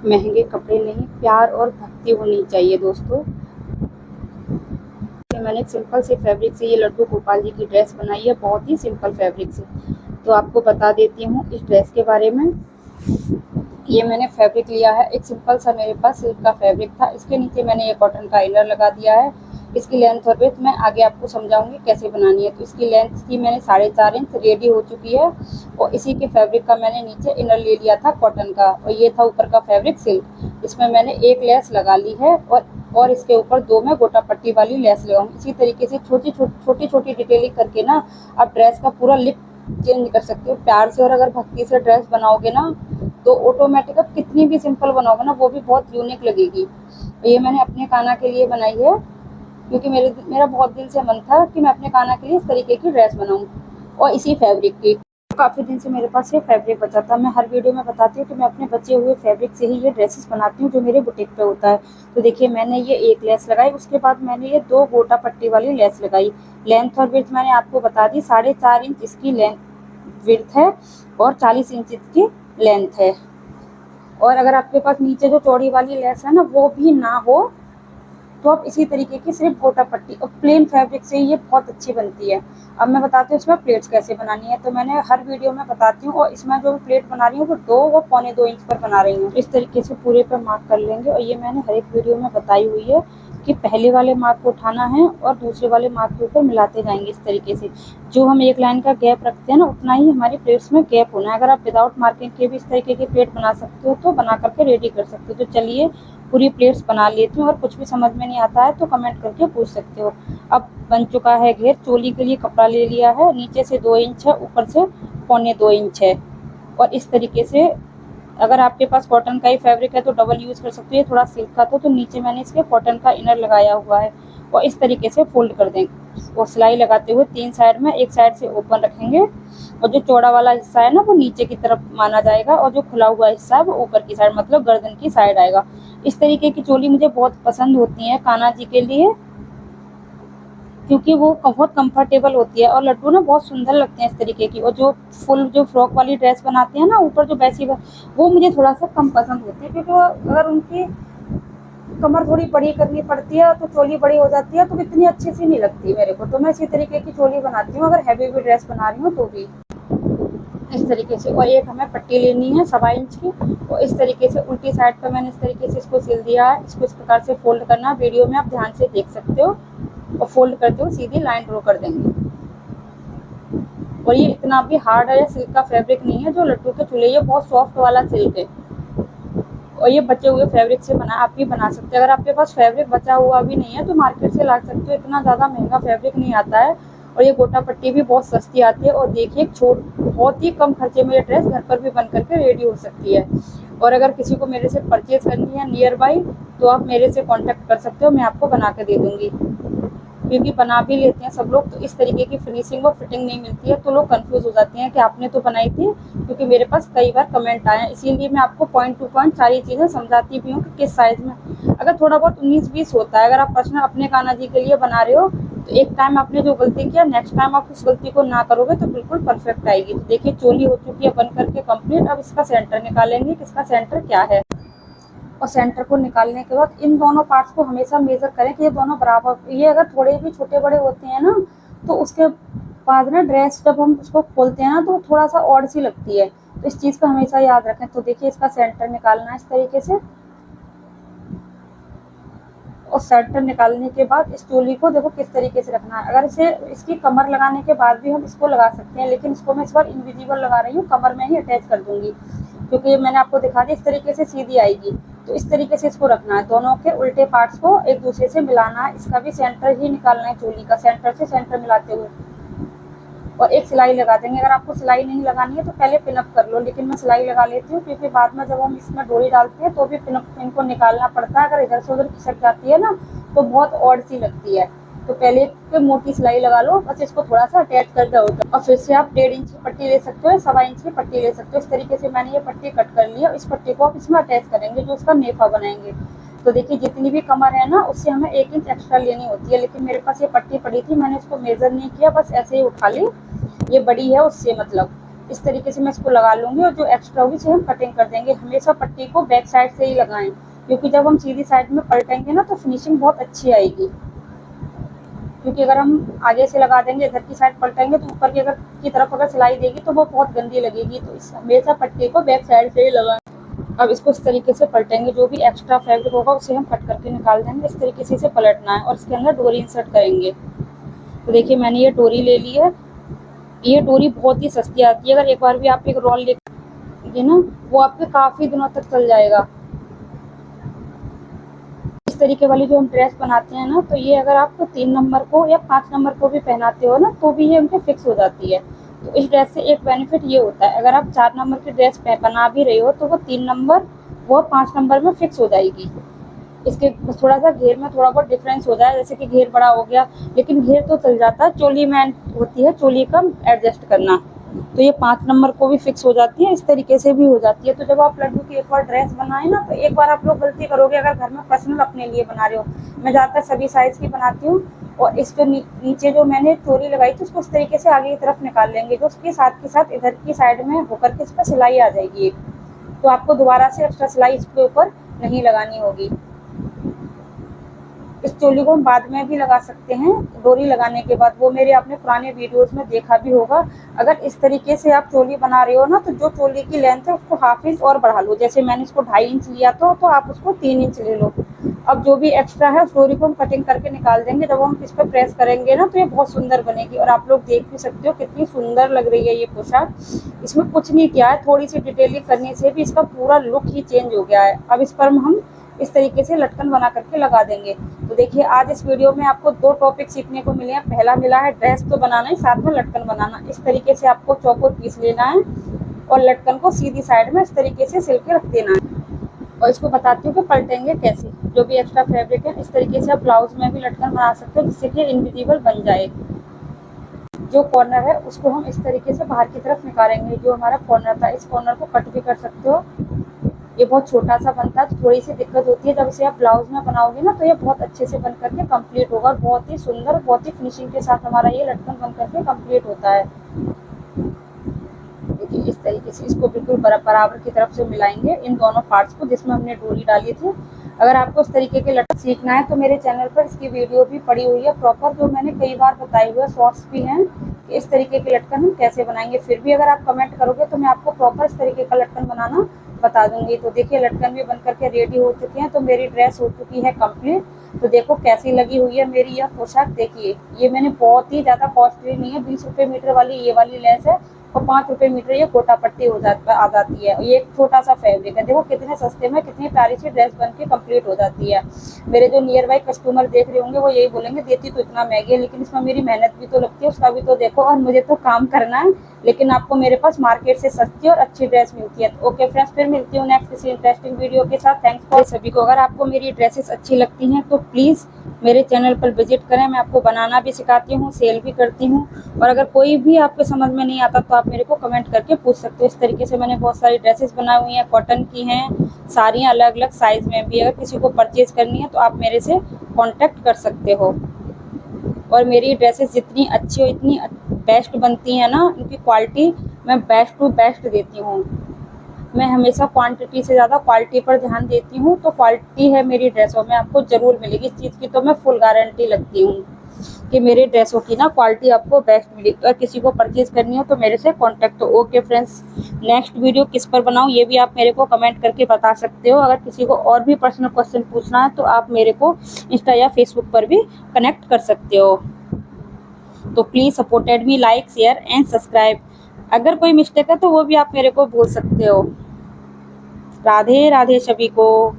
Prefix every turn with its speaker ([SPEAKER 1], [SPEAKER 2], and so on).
[SPEAKER 1] महंगे कपड़े नहीं, प्यार और भक्ति होनी चाहिए दोस्तों। मैंने एक सिंपल से फैब्रिक से ये लड्डू गोपाल जी की ड्रेस बनाई है, बहुत ही सिंपल फैब्रिक से। तो आपको बता देती हूँ इस ड्रेस के बारे में। ये मैंने फैब्रिक लिया है, एक सिंपल सा मेरे पास सिल्क का फैब्रिक था। इसके नीचे मैंने ये कॉटन का इनर लगा दिया है। इसकी लेंथ और विड्थ मैं आगे आपको समझाऊंगी कैसे बनानी है। तो इसकी लेंथ की मैंने 4.5 इंच रेडी हो चुकी है, और इसी के फैब्रिक का मैंने नीचे इनर ले लिया था कॉटन का, और ये था ऊपर का फैब्रिक सिल्क। इसमें मैंने एक लेस लगा ली है, और इसके ऊपर 2 मैं गोटा पट्टी वाली लेस लगाऊंगी। इसी तरीके से छोटी छोटी डिटेलिंग करके ना आप ड्रेस का पूरा लुक चेंज कर सकते हो प्यार से। और अगर भक्ति से ड्रेस बनाओगे ना तो ऑटोमेटिक आप कितनी भी सिंपल बनाओगे ना वो भी बहुत यूनिक लगेगी। तो ये मैंने अपने कान्हा के लिए बनाई है, क्योंकि मेरा बहुत दिन से मन था कि मैं अपने कान्हा के लिए इस तरीके की ड्रेस बनाऊं, और इसी फैब्रिक की। काफ़ी दिन से मेरे पास ये फैब्रिक बचा था। मैं हर वीडियो में बताती हूँ कि मैं अपने बचे हुए फैब्रिक से ही ये ड्रेसेस बनाती हूँ जो मेरे बुटीक पे होता है। तो देखिए मैंने ये एक लेस लगाई, उसके बाद मैंने ये 2 गोटा पट्टी वाली लेस लगाई। लेंथ और विड्थ मैंने आपको बता दी, 4.5 इंच इसकी लेंथ विड्थ है, और 40 इंच इसकी लेंथ है। और अगर आपके पास नीचे जो चौड़ी वाली लेस है ना वो भी ना हो तो आप इसी तरीके की सिर्फ गोटा पट्टी और प्लेन फैब्रिक से ये बहुत अच्छी बनती है। अब मैं बताती हूँ इसमें प्लेट्स कैसे बनानी है। तो मैंने हर वीडियो में बताती हूँ, और इसमें जो प्लेट बना रही हूँ वो 2 व 2.25 इंच पर बना रही हूँ। इस तरीके से पूरे पर मार्क कर लेंगे, और ये मैंने हर एक वीडियो में बताई हुई है कि पहले वाले मार्क को उठाना है और दूसरे वाले मार्क के ऊपर मिलाते जाएंगे। इस तरीके से जो हम एक लाइन का गैप रखते हैं ना उतना ही हमारी प्लेट्स में गैप होना है। अगर आप विदाउट मार्किंग के भी इस तरीके की प्लेट बना सकते हो तो बना करके रेडी कर सकते हो। तो चलिए पूरी प्लेट्स बना लेती हूँ, और कुछ भी समझ में नहीं आता है तो कमेंट करके पूछ सकते हो। अब बन चुका है घेर। चोली के लिए कपड़ा ले लिया है, नीचे से 2 इंच है, ऊपर से 2.25 इंच है। और इस तरीके से अगर आपके पास कॉटन का ही फैब्रिक है तो डबल यूज़ कर सकते हो। ये थोड़ा सिल्क का तो नीचे मैंने इसके कॉटन का इनर लगाया हुआ है, और इस तरीके से फोल्ड कर देंगे। और सिलाई लगाते हुए 3 साइड में, एक साइड से ओपन रखेंगे, और जो चौड़ा वाला हिस्सा है ना वो नीचे की तरफ माना जाएगा, और जो खुला हुआ हिस्सा है वो ऊपर की साइड मतलब गर्दन की साइड आएगा। इस तरीके की चोली मुझे बहुत पसंद होती है कान्हा जी के लिए, क्योंकि वो बहुत कंफर्टेबल होती है, और लड्डू ना बहुत सुंदर लगते हैं इस तरीके की। और जो फुल जो फ्रॉक वाली ड्रेस बनाते हैं ना ऊपर जो बैसी वो मुझे थोड़ा सा कम पसंद होती है, क्योंकि अगर उनकी कमर थोड़ी बड़ी करनी पड़ती है तो चोली बड़ी हो जाती है, तो इतनी अच्छी सी नहीं लगती मेरे को। तो मैं इसी तरीके की चोली बनाती हूँ अगर हैवी ड्रेस बना रही हूँ तो भी इस तरीके से। और एक हमें पट्टी लेनी है 1.25 इंच की, और इस तरीके से उल्टी साइड पर मैंने इस तरीके से इसको सिल दिया है। इसको इस प्रकार से फोल्ड करना, वीडियो में आप ध्यान से देख सकते हो। और फोल्ड करते हुए सीधी लाइन ड्रॉ कर देंगे। और ये इतना भी हार्ड है या सिल्क का फैब्रिक नहीं है जो लड्डू के चूल्हे, ये बहुत सॉफ्ट वाला सिल्क है। और ये बचे हुए फैब्रिक से आप भी बना सकते हैं। अगर आपके पास फैब्रिक बचा हुआ भी नहीं है तो मार्केट से ला सकते हो, इतना ज़्यादा महंगा फैब्रिक नहीं आता है। और ये गोटा पट्टी भी बहुत सस्ती आती है। और देखिए बहुत ही कम खर्चे में ये ड्रेस घर पर भी बन करके रेडी हो सकती है। और अगर किसी को मेरे से परचेज करनी है नियर बाई तो आप मेरे से कांटेक्ट कर सकते हो, मैं आपको बना के दे दूँगी। क्योंकि बना भी लेते हैं सब लोग, तो इस तरीके की फिनिशिंग और फिटिंग नहीं मिलती है तो लोग कंफ्यूज हो जाते हैं कि आपने तो बनाई थी, क्योंकि मेरे पास कई बार कमेंट आए हैं। इसीलिए मैं आपको पॉइंट टू पॉइंट सारी चीज़ें समझाती भी हूँ कि किस साइज़ में। अगर थोड़ा बहुत 19-20 होता है, अगर आप पर्सनल अपने कान्हा जी के लिए बना रहे हो तो एक टाइम आपने जो गलती किया नेक्स्ट टाइम आप उस गलती को ना करोगे तो बिल्कुल परफेक्ट आएगी। तो देखिए चोली हो चुकी है बन करके कंप्लीट। अब इसका सेंटर निकालेंगे कि इसका सेंटर क्या है। और सेंटर को निकालने के बाद इन दोनों पार्ट्स को हमेशा मेजर करें कि ये दोनों बराबर। ये अगर थोड़े भी छोटे बड़े होते हैं ना तो उसके बाद ना ड्रेस जब हम उसको खोलते हैं ना तो थोड़ा सा ऑड सी लगती है, तो इस चीज़ को हमेशा याद रखें। तो देखिए इसका सेंटर निकालना है इस तरीके से। और सेंटर निकालने के बाद इस चोली को देखो किस तरीके से रखना है। अगर इसे इसकी कमर लगाने के बाद भी हम इसको लगा सकते हैं, लेकिन इसको मैं इस बार इनविजिबल लगा रही हूँ, कमर में ही अटैच कर दूंगी, क्योंकि मैंने आपको दिखा दिया इस तरीके से सीधी आएगी। तो इस तरीके से इसको रखना है, दोनों के उल्टे पार्ट्स को एक दूसरे से मिलाना है। इसका भी सेंटर ही निकालना है, चोली का सेंटर से सेंटर मिलाते हुए। और एक सिलाई लगा देंगे। अगर आपको सिलाई नहीं लगानी है तो पहले पिनअप कर लो, लेकिन मैं सिलाई लगा लेती हूँ क्योंकि बाद में जब हम इसमें डोरी डालते हैं तो भी पिनअप इनको निकालना पड़ता है। अगर इधर से उधर खिसक जाती है ना तो बहुत ऑड सी लगती है। तो पहले एक मोटी सिलाई लगा लो, बस इसको थोड़ा सा अटैच कर दो। और फिर से आप 1.5 इंच की पट्टी ले सकते हो, 1.25 इंच की पट्टी ले सकते हो। इस तरीके से मैंने ये पट्टी कट कर ली है। इस पट्टी को आप इसमें अटैच करेंगे जो इसका नेफा बनाएंगे। तो देखिए जितनी भी कमर है ना उससे हमें 1 इंच एक्स्ट्रा लेनी होती है, लेकिन मेरे पास ये पट्टी पड़ी थी, मैंने इसको मेजर नहीं किया, बस ऐसे ही उठा ली। ये बड़ी है उससे मतलब, इस तरीके से मैं इसको लगा लूँगी और जो एक्स्ट्रा होगी उसे हम कटिंग कर देंगे। हमेशा पट्टी को बैक साइड से ही लगाएं, क्योंकि जब हम सीधी साइड में पलटेंगे ना तो फिनिशिंग बहुत अच्छी आएगी। क्योंकि अगर हम आगे से लगा देंगे, इधर की साइड पलटेंगे तो ऊपर की तरफ अगर सिलाई देगी तो वो बहुत गंदी लगेगी। तो इस हमेशा पट्टी को बैक साइड से ही लगाएं। अब इसको इस तरीके से पलटेंगे, जो भी एक्स्ट्रा फैब्रिक होगा उसे हम कट करके निकाल देंगे। इस तरीके से इसे पलटना है और इसके अंदर डोरी इंसर्ट करेंगे। तो देखिए मैंने ये डोरी ले ली है। ये डोरी बहुत ही सस्ती आती है। अगर एक बार भी आप एक रोल लेंगे ना, वो आपके काफ़ी दिनों तक चल जाएगा। इस तरीके वाली जो हम ड्रेस बनाते हैं ना, तो ये अगर आप 3 नंबर को या 5 नंबर को भी पहनाते हो ना, तो भी ये उनके फिक्स हो जाती है। तो इस ड्रेस से एक बेनिफिट ये होता है, अगर आप 4 नंबर की ड्रेस बना भी रहे हो तो वो 3 नंबर वो 5 नंबर में फिक्स हो जाएगी। इसके थोड़ा सा घेर में थोड़ा बहुत डिफरेंस हो जाए, जैसे कि घेर बड़ा हो गया, लेकिन घेर तो चल जाता है। चोली में होती है चोली का एडजस्ट करना, तो ये 5 नंबर को भी फिक्स हो जाती है, इस तरीके से भी हो जाती है। तो जब आप लड्डू की एक बार ड्रेस बनाए ना, तो एक बार आप लोग गलती करोगे, अगर घर में पर्सनल अपने लिए बना रहे हो, मैं ज़्यादातर सभी साइज़ की बनाती हूँ, और इस जो नीचे जो मैंने चोली लगाई थी उसको इस तरीके से आगे की तरफ निकाल लेंगे, जो उसके साथ के साथ इधर की साइड में होकर के इस पर सिलाई आ जाएगी एक। तो आपको दोबारा से एक्स्ट्रा सिलाई इसके ऊपर नहीं लगानी होगी। इस चोली को हम बाद में भी लगा सकते हैं, डोरी लगाने के बाद। वो मेरे आपने पुराने वीडियोस में देखा भी होगा। अगर इस तरीके से आप चोली बना रहे हो ना, तो जो चोली की लेंथ है उसको ½ इंच और बढ़ा लो। जैसे मैंने इसको 2.5 इंच लिया था, तो आप उसको 3 इंच ले लो। अब जो भी एक्स्ट्रा है उस डोरी को हम कटिंग करके निकाल देंगे। जब हम इस पर प्रेस करेंगे ना, तो ये बहुत सुंदर बनेगी। और आप लोग देख भी सकते हो कितनी सुंदर लग रही है ये पोशाक। इसमें कुछ नहीं किया है, थोड़ी सी डिटेलिंग करने से भी इसका पूरा लुक ही चेंज हो गया है। अब इस पर हम इस तरीके से लटकन बना करके लगा देंगे। तो देखिए आज इस वीडियो में आपको 2 टॉपिक सीखने को मिले हैं। पहला मिला है ड्रेस तो बनाना ही, साथ में लटकन बनाना। इस तरीके से आपको चौकोर पीस लेना है और लटकन को सीधी साइड में इस तरीके से सिल के रख देना है। और इसको बताती हूँ कि पलटेंगे कैसे। जो भी एक्स्ट्रा फैब्रिक है इस तरीके से आप ब्लाउज में भी लटकन बना सकते हो, जिससे कि इनविजिबल बन जाए। जो कॉर्नर है उसको हम इस तरीके से बाहर की तरफ निकालेंगे। जो हमारा कॉर्नर था, इस कॉर्नर को कट भी कर सकते हो। ये बहुत छोटा सा बनता है, तो थोड़ी सी दिक्कत होती है। जब इसे आप ब्लाउज में बनाओगे ना, तो ये बहुत अच्छे से बन करके कंप्लीट होगा। बहुत ही सुंदर, बहुत ही फिनिशिंग के साथ हमारा ये लटकन बन करके कंप्लीट होता है। देखिए इस तरीके से इसको बिल्कुल बराबर की तरफ से मिलाएंगे, इन दोनों पार्ट्स को जिसमें हमने डोरी डाली थी। अगर आपको इस तरीके के लटकन सीखना है तो मेरे चैनल पर इसकी वीडियो भी पड़ी हुई है प्रॉपर, जो मैंने कई बार बताई हुई है, शॉर्ट्स भी हैं कि इस तरीके के लटकन हम कैसे बनाएंगे। फिर भी अगर आप कमेंट करोगे तो मैं आपको प्रॉपर इस तरीके का लटकन बनाना बता दूंगी। तो देखिए लटकन भी बन करके रेडी हो चुकी हैं। तो मेरी ड्रेस हो चुकी है कंप्लीट। तो देखो कैसी लगी हुई है मेरी यह पोशाक। देखिए ये मैंने बहुत ही ज़्यादा कॉस्टली नहीं है, 20 रुपये मीटर वाली ये वाली लेस है और 5 रुपये मीटर ये कोटा पट्टी आ जाती है। ये एक छोटा सा फैब्रिक है। देखो कितने सस्ते में कितनी प्यारी सी ड्रेस बन के कम्प्लीट हो जाती है। मेरे जो नियर बाई कस्टमर देख रहे होंगे वो यही बोलेंगे देती तो इतना महंगी है, लेकिन इसमें मेरी मेहनत भी तो लगती है, उसका भी तो देखो। और मुझे तो काम करना है, लेकिन आपको मेरे पास मार्केट से सस्ती और अच्छी ड्रेस मिलती है। ओके फ्रेंड्स, फिर मिलती हूँ नेक्स्ट किसी इंटरेस्टिंग वीडियो के साथ। थैंक्स फॉर सभी को। अगर आपको मेरी ड्रेसेस अच्छी लगती हैं तो प्लीज़ मेरे चैनल पर विजिट करें। मैं आपको बनाना भी सिखाती हूँ, सेल भी करती हूँ। और अगर कोई भी आपको समझ में नहीं आता तो आप मेरे को कमेंट करके पूछ सकते हो। इस तरीके से मैंने बहुत सारी ड्रेसेस बनाई हुई हैं, कॉटन की हैं, साड़ियाँ अलग अलग साइज़ में भी। अगर किसी को परचेज़ करनी है तो आप मेरे से कॉन्टैक्ट कर सकते हो। और मेरी ड्रेसेस जितनी अच्छी हो इतनी बेस्ट बनती हैं ना, इनकी क्वालिटी मैं बेस्ट टू बेस्ट देती हूँ। मैं हमेशा क्वांटिटी से ज़्यादा क्वालिटी पर ध्यान देती हूँ। तो क्वालिटी है मेरी ड्रेसों में, आपको ज़रूर मिलेगी। इस चीज़ की तो मैं फुल गारंटी लगती हूँ कि मेरे ड्रेसों की ना क्वालिटी आपको बेस्ट मिलेगी। अगर किसी को परचेज़ करनी हो तो मेरे से कांटेक्ट हो। ओके फ्रेंड्स, नेक्स्ट वीडियो किस पर बनाऊँ ये भी आप मेरे को कमेंट करके बता सकते हो। अगर किसी को और भी पर्सनल क्वेश्चन पूछना है तो आप मेरे को इंस्टा या फेसबुक पर भी कनेक्ट कर सकते हो। तो please supported me, like share and subscribe. अगर कोई मिस्टेक है तो वो भी आप मेरे को बोल सकते हो। राधे राधे सभी को।